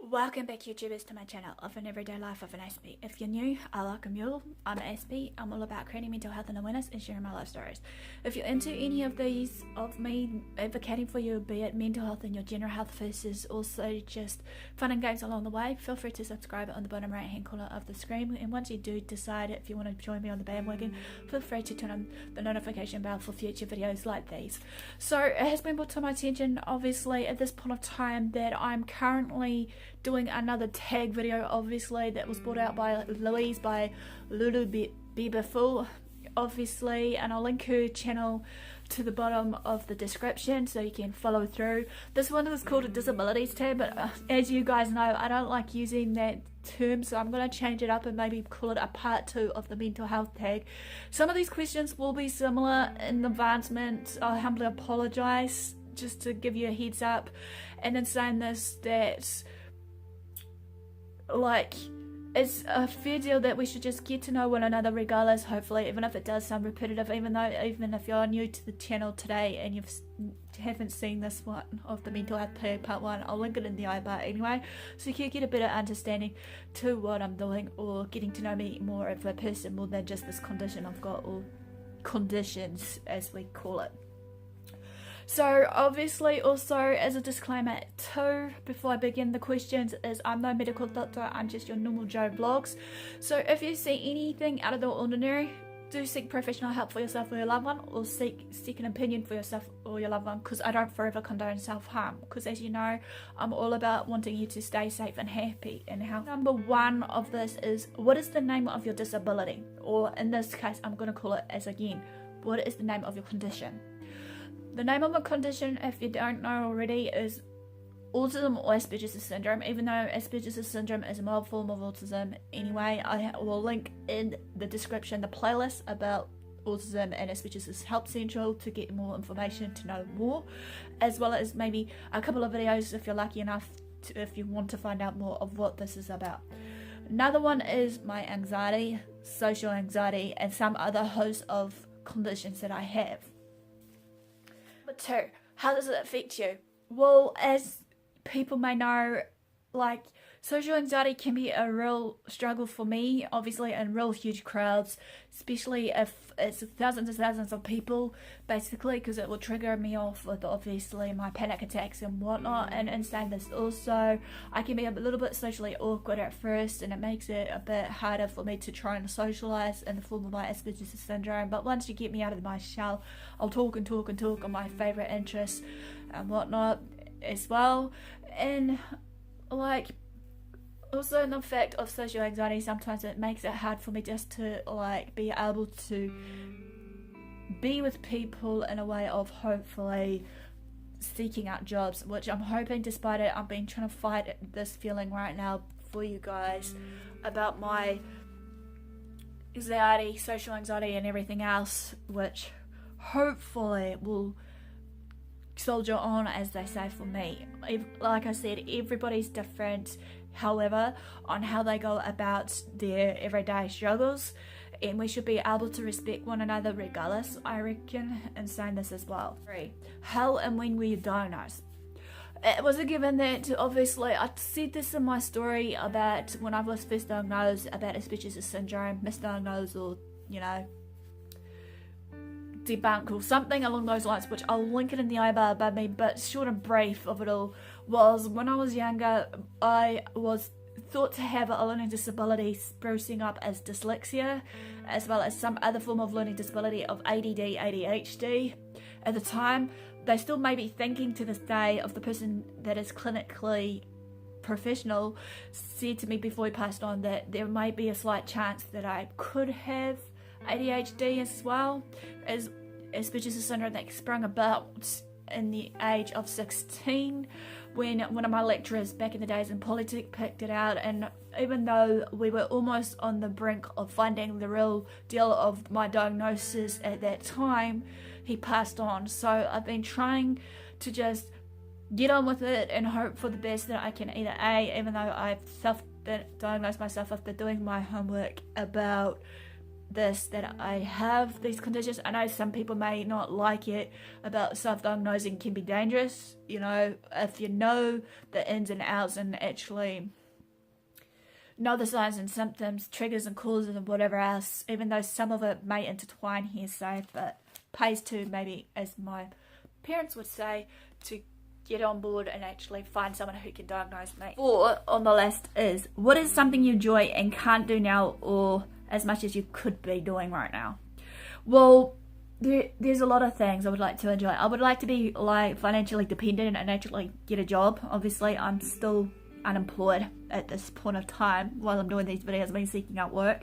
Welcome back, YouTubers, to my channel of an everyday life of an Aspie. If you're new, I welcome you all. I'm Aspie. I'm all about creating mental health and awareness and sharing my life stories. If you're into any of these, of me advocating for you, be it mental health and your general health versus also just fun and games along the way, feel free to subscribe on the bottom right hand corner of the screen. And once you do decide if you want to join me on the bandwagon, feel free to turn on the notification bell for future videos like these. So it has been brought to my attention, obviously, at this point of time that I'm currently doing another tag video, obviously, that was brought out by Louise, by Lulu Bieberful, obviously, and I'll link her channel to the bottom of the description so you can follow through. This one is called a disabilities tag, but as you guys know, I don't like using that term, so I'm going to change it up and maybe call it a part 2 of the mental health tag. Some of these questions will be similar in advancement. I humbly apologize, just to give you a heads up. And in saying this, that like, it's a fair deal that we should just get to know one another regardless, hopefully, even if it does sound repetitive, even if you're new to the channel today and you haven't seen this one of the mental health tag part 1, I'll link it in the I-bar anyway, so you can get a better understanding to what I'm doing, or getting to know me more of a person more than just this condition I've got, or conditions as we call it. So obviously, also as a disclaimer too, before I begin the questions, is I'm no medical doctor, I'm just your normal Joe vlogs. So if you see anything out of the ordinary, do seek professional help for yourself or your loved one, or seek an opinion for yourself or your loved one, because I don't forever condone self-harm, because as you know, I'm all about wanting you to stay safe and happy. And how number 1 of this is, what is the name of your disability? Or in this case, I'm going to call it as again, what is the name of your condition? The name of my condition, if you don't know already, is autism or Asperger's syndrome, even though Asperger's syndrome is a mild form of autism. Anyway, I will link in the description the playlist about autism and Asperger's Help Central to get more information, to know more, as well as maybe a couple of videos if you're lucky enough to, if you want to find out more of what this is about. Another one is my anxiety, social anxiety, and some other host of conditions that I have. Number 2, how does it affect you? Well, as people may know, like, social anxiety can be a real struggle for me, obviously, in real huge crowds, especially if it's thousands and thousands of people, basically, because it will trigger me off with, obviously, my panic attacks and whatnot. And in saying this also, I can be a little bit socially awkward at first, and it makes it a bit harder for me to try and socialise in the form of my Asperger's syndrome. But once you get me out of my shell, I'll talk and talk and talk on my favourite interests and whatnot as well. And like, also in the fact of social anxiety, sometimes it makes it hard for me just to like be able to be with people in a way of hopefully seeking out jobs, which I'm hoping, despite it, I've been trying to fight this feeling right now for you guys about my anxiety, social anxiety and everything else, which hopefully will soldier on, as they say, for me. Like I said, everybody's different, however, on how they go about their everyday struggles, and we should be able to respect one another regardless, I reckon, in saying this as well. 3, how and when were you diagnosed? It was a given that, obviously, I said this in my story about when I was first diagnosed about Asperger's syndrome, misdiagnosed, or, you know, debunk or something along those lines, which I'll link it in the I-bar above me. But short and brief of it all was, when I was younger, I was thought to have a learning disability sprucing up as dyslexia, as well as some other form of learning disability of ADD, ADHD. At the time, they still may be thinking to this day of the person that is clinically professional said to me before he passed on that there might be a slight chance that I could have ADHD as well as Asperger's syndrome, that sprung about in the age of 16 when one of my lecturers back in the days in Polytech picked it out. And even though we were almost on the brink of finding the real deal of my diagnosis at that time, he passed on. So I've been trying to just get on with it and hope for the best that I can. Either A, even though I've self-diagnosed myself after doing my homework about this, that I have these conditions. I know some people may not like it, about self-diagnosing can be dangerous, you know, if you know the ins and outs and actually know the signs and symptoms, triggers and causes and whatever else, even though some of it may intertwine here, say, but pays to maybe, as my parents would say, to get on board and actually find someone who can diagnose me. 4 on the list is, what is something you enjoy and can't do now, or as much as you could be doing right now? Well, there's a lot of things I would like to enjoy. I would like to be like financially dependent and actually get a job. Obviously, I'm still unemployed at this point of time while I'm doing these videos. I've been seeking out work.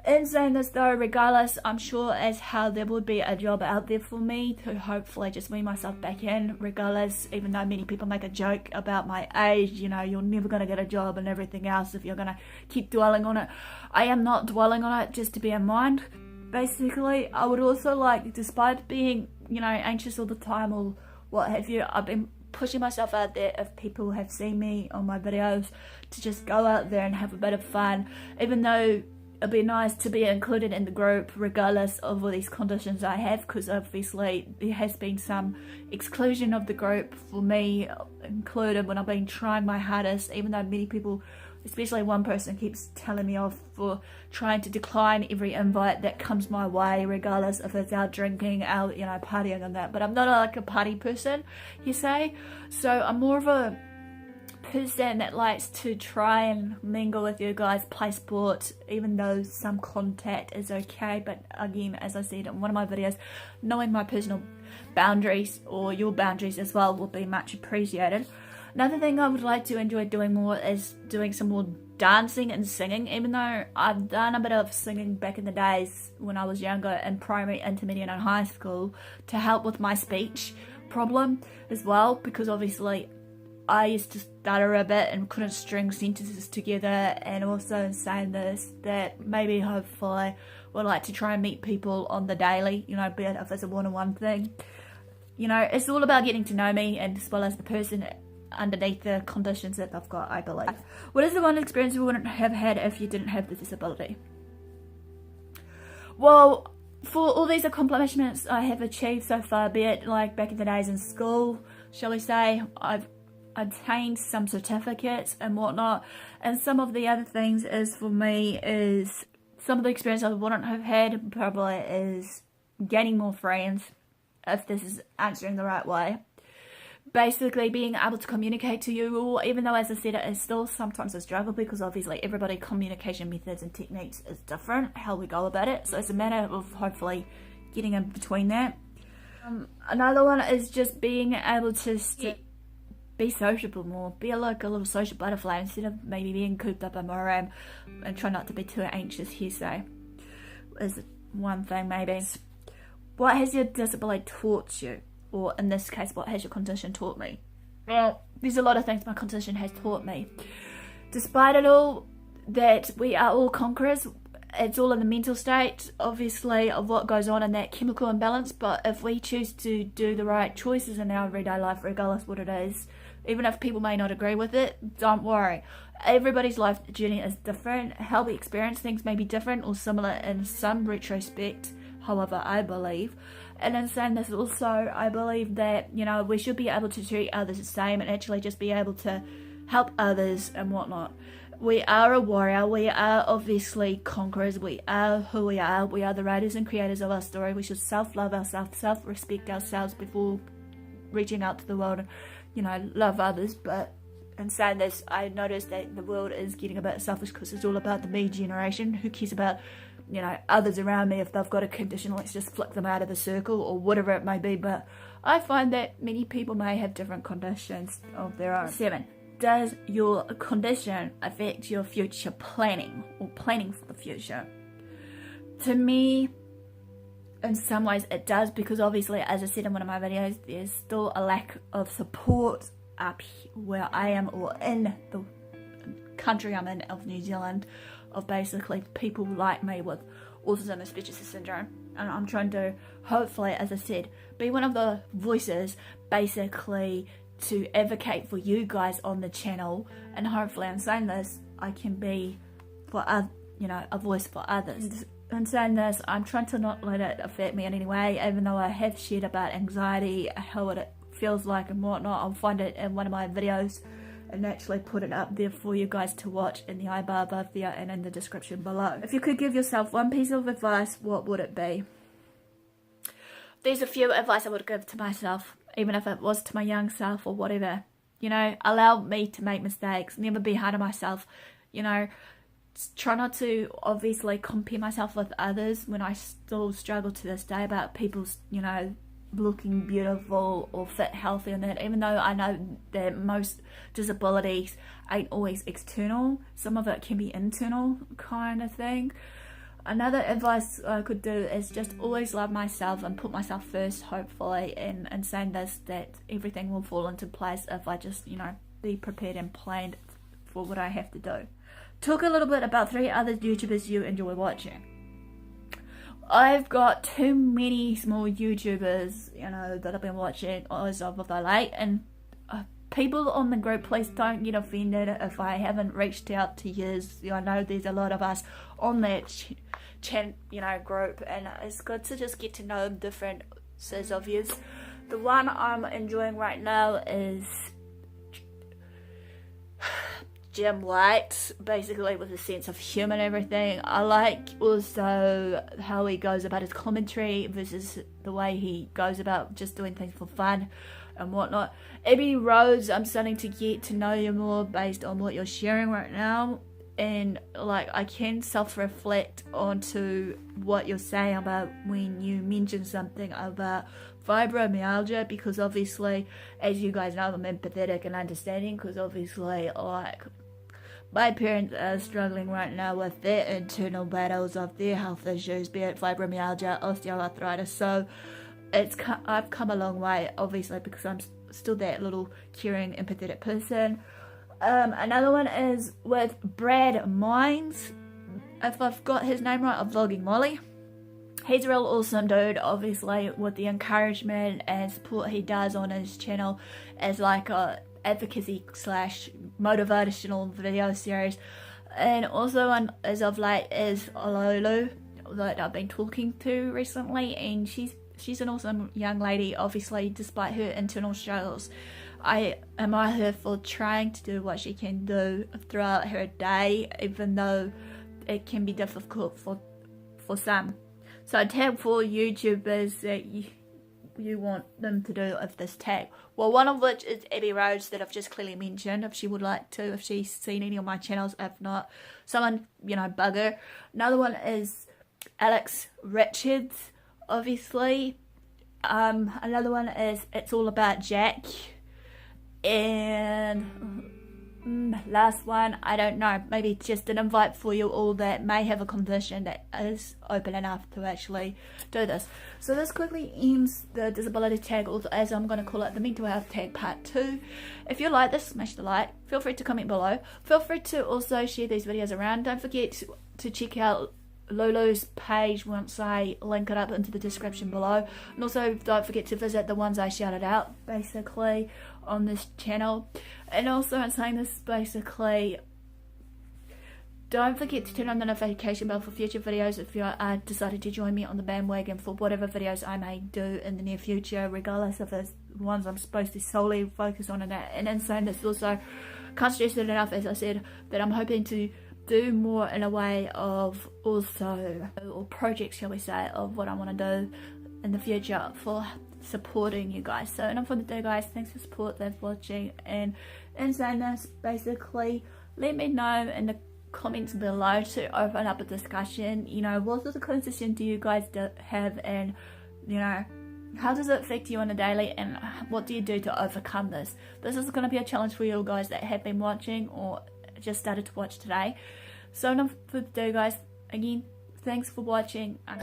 In saying this though, regardless, I'm sure as how there would be a job out there for me to hopefully just wean myself back in, regardless, even though many people make a joke about my age, you know, you're never going to get a job and everything else if you're going to keep dwelling on it. I am not dwelling on it, just to be in mind. Basically, I would also like, despite being, you know, anxious all the time or what have you, I've been pushing myself out there, if people have seen me on my videos, to just go out there and have a bit of fun, even though it'd be nice to be included in the group regardless of all these conditions I have, because obviously there has been some exclusion of the group for me included when I've been trying my hardest, even though many people, especially one person, keeps telling me off for trying to decline every invite that comes my way, regardless if it's out drinking, out, you know, partying and that. But I'm not like a party person, you say, so I'm more of a person that likes to try and mingle with you guys, play sport, even though some contact is okay. But again, as I said in one of my videos, knowing my personal boundaries, or your boundaries as well, will be much appreciated. Another thing I would like to enjoy doing more is doing some more dancing and singing, even though I've done a bit of singing back in the days when I was younger in primary, intermediate and high school to help with my speech problem as well, because obviously I used to stutter a bit and couldn't string sentences together. And also in saying this, that maybe hopefully would like to try and meet people on the daily, you know, be it if it's a one-on-one thing. You know, it's all about getting to know me and as well as the person underneath the conditions that I've got, I believe. What is the one experience you wouldn't have had if you didn't have the disability? Well, for all these accomplishments I have achieved so far, be it like back in the days in school, shall we say, I've obtained some certificates and whatnot, and some of the other things is for me is some of the experience I wouldn't have had probably is gaining more friends, if this is answering the right way. Basically being able to communicate to you all, even though as I said it is still sometimes a struggle, because obviously everybody communication methods and techniques is different, how we go about it, so it's a matter of hopefully getting in between that. Another one is just being able to be sociable more, be like a little social butterfly instead of maybe being cooped up in my room, and try not to be too anxious here, so is one thing maybe. What has your disability taught you? Or in this case, what has your condition taught me? Well, there's a lot of things my condition has taught me. Despite it all, that we are all conquerors. It's all in the mental state, obviously, of what goes on in that chemical imbalance. But if we choose to do the right choices in our everyday life, regardless what it is, even if people may not agree with it, don't worry. Everybody's life journey is different. How we experience things may be different or similar in some retrospect, however, I believe. And in saying this also, I believe that, you know, we should be able to treat others the same and actually just be able to help others and whatnot. We are a warrior, we are obviously conquerors, we are who we are the writers and creators of our story. We should self-love ourselves, self-respect ourselves before reaching out to the world and, you know, love others. But in saying this, I noticed that the world is getting a bit selfish because it's all about the me generation. Who cares about, you know, others around me? If they've got a condition, let's just flick them out of the circle or whatever it may be. But I find that many people may have different conditions of their own. 7. Does your condition affect your future planning or planning for the future? To me, in some ways it does, because obviously, as I said in one of my videos, there's still a lack of support up where I am, or in the country I'm in of New Zealand, of basically people like me with autism and spectrum syndrome. And I'm trying to, hopefully, as I said, be one of the voices basically to advocate for you guys on the channel, and hopefully in saying this I can be for you know, a voice for others. in saying this, I'm trying to not let it affect me in any way, even though I have shared about anxiety, how it feels like and whatnot. I'll find it in one of my videos and actually put it up there for you guys to watch in the bar above there and in the description below. If you could give yourself one piece of advice, what would it be? There's a few advice I would give to myself, even if it was to my young self or whatever. You know, allow me to make mistakes, never be hard on myself. You know, try not to obviously compare myself with others when I still struggle to this day about people's, you know, looking beautiful or fit, healthy and that, even though I know that most disabilities ain't always external, some of it can be internal kind of thing. Another advice I could do is just always love myself and put myself first, hopefully, and saying this, that everything will fall into place if I just, you know, be prepared and planned for what I have to do. Talk a little bit about 3 other YouTubers you enjoy watching. I've got too many small YouTubers, you know, that I've been watching as of late, and people on the group, please don't get offended if I haven't reached out to yous. You know, I know there's a lot of us on that you know, group, and it's good to just get to know differences of yous. The one I'm enjoying right now is Jim White, basically with a sense of humour and everything. I like also how he goes about his commentary versus the way he goes about just doing things for fun and whatnot. Abbey Rose, I'm starting to get to know you more based on what you're sharing right now, and like I can self-reflect onto what you're saying about when you mention something about fibromyalgia, because obviously, as you guys know, I'm empathetic and understanding, because obviously, like, my parents are struggling right now with their internal battles of their health issues, be it fibromyalgia, osteoarthritis. So I've come a long way, obviously, because I'm still that little caring, empathetic person. Another one is with Brad Mines, if I've got his name right, of Vlogging Molly. He's a real awesome dude, obviously, with the encouragement and support he does on his channel as like a advocacy / motivational video series. And also as of late is Ololu, that I've been talking to recently, and she's an awesome young lady, obviously, despite her internal struggles. I admire her for trying to do what she can do throughout her day, even though it can be difficult for some. So tag 4 YouTubers that you want them to do of this tag. Well, one of which is Abbey Rose, that I've just clearly mentioned, if she would like to, if she's seen any of my channels. If not, someone, you know, bug her. Another one is Alex Richards, obviously. Another one is It's All About Jack. And last one, I don't know, maybe just an invite for you all that may have a condition that is open enough to actually do this. So this quickly ends the disability tag, or as I'm going to call it, the mental health tag part 2. If you like this, smash the like. Feel free to comment below. Feel free to also share these videos around. Don't forget to check out Lulu's page once I link it up into the description below, and also don't forget to visit the ones I shouted out basically on this channel. And also, I'm saying this, basically, don't forget to turn on the notification bell for future videos if you decided to join me on the bandwagon for whatever videos I may do in the near future, regardless of the ones I'm supposed to solely focus on. And in saying this, also can't stress it enough, as I said, that I'm hoping to do more in a way of also, or projects, shall we say, of what I want to do in the future for supporting you guys. So enough for the day, guys. Thanks for support, thanks for watching, and in saying this, basically, let me know in the comments below to open up a discussion. You know, what sort of condition do you guys have, and you know, how does it affect you on a daily, and what do you do to overcome this? This is going to be a challenge for you guys that have been watching or just started to watch today. So enough for today, guys. Again, thanks for watching, and